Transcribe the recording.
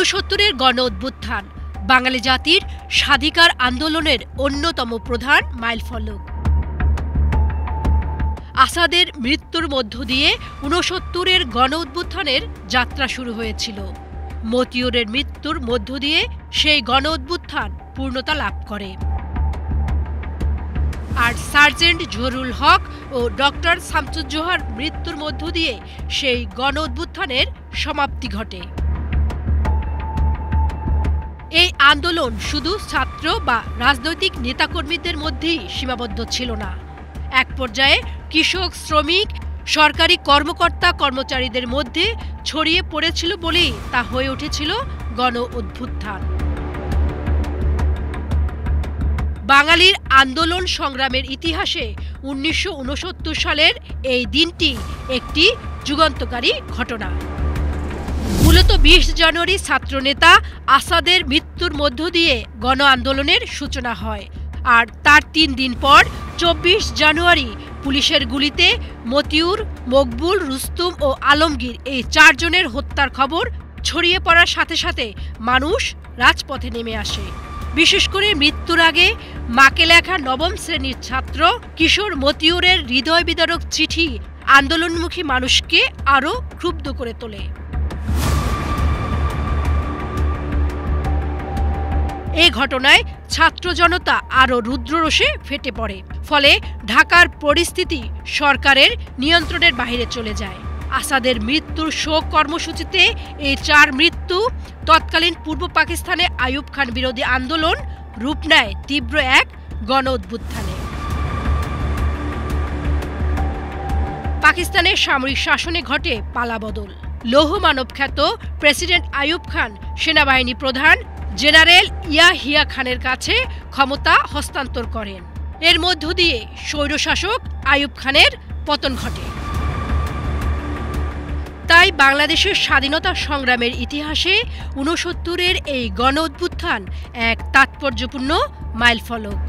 ঊনসত্তরের গণ অভ্যুত্থান বাঙালি জাতির স্বাধিকার আন্দোলনের অন্যতম প্রধান মাইলফলক। আসাদের মৃত্যুর মধ্য দিয়ে ঊনসত্তরের গণ অভ্যুত্থানের যাত্রা শুরু হয়েছিল। মতিউরের মৃত্যুর মধ্য দিয়ে সেই গণ অভ্যুত্থান পূর্ণতা লাভ করে। আর সার্জেন্ট জহুরুল হক ও ডক্টর শামসুজ্জোহার মৃত্যুর মধ্য দিয়ে সেই গণ অভ্যুত্থানের সমাপ্তি ঘটে। এই আন্দোলন শুধু ছাত্র বা রাজনৈতিক নেতাকর্মীদের মধ্যেই সীমাবদ্ধ ছিল না। এক পর্যায়ে কৃষক, শ্রমিক, সরকারি কর্মকর্তা কর্মচারীদের মধ্যে ছড়িয়ে পড়েছিল বলেই তা হয়ে উঠেছিল গণ অভ্যুত্থান। বাঙালির আন্দোলন সংগ্রামের ইতিহাসে ১৯৬৯ সালের এই দিনটি একটি যুগান্তকারী ঘটনা। মূলত ২০ জানুয়ারি ছাত্রনেতা আসাদের মৃত্যুর মধ্য দিয়ে গণ আন্দোলনের সূচনা হয়। আর তার ৩ দিন পর ২৪ জানুয়ারি পুলিশের গুলিতে মতিউর, মকবুল, রুস্তুম ও আলমগীর এই ৪ জনের হত্যার খবর ছড়িয়ে পড়ার সাথে সাথে মানুষ রাজপথে নেমে আসে। বিশেষ করে মৃত্যুর আগে মাকে লেখা নবম শ্রেণীর ছাত্র কিশোর মতিউরের হৃদয় বিদারক চিঠি আন্দোলনমুখী মানুষকে আরও ক্ষুব্ধ করে তোলে। এই ঘটনায় ছাত্র জনতা আরও রুদ্ররোষে ফেটে পড়ে। ফলে ঢাকার পরিস্থিতি সরকারের নিয়ন্ত্রণের বাইরে চলে যায়। আসাদের মৃত্যুর শোক কর্মসূচিতে এই ৪ মৃত্যু তৎকালীন পূর্ব পাকিস্তানে আইয়ুব খান বিরোধী আন্দোলন রূপ নেয় তীব্র এক গণ অভ্যুত্থানে। পাকিস্তানের সামরিক শাসনে ঘটে পালাবদল। লৌহ মানব খ্যাত প্রেসিডেন্ট আইয়ুব খান সেনাবাহিনী প্রধান জেনারেল ইয়াহিয়া খানের কাছে ক্ষমতা হস্তান্তর করেন। এর মধ্য দিয়ে স্বৈরশাসক আইয়ুব খানের পতন ঘটে। তাই বাংলাদেশের স্বাধীনতা সংগ্রামের ইতিহাসে ৬৯-এর এই গণ অভ্যুত্থান এক তাৎপর্যপূর্ণ মাইলফলক।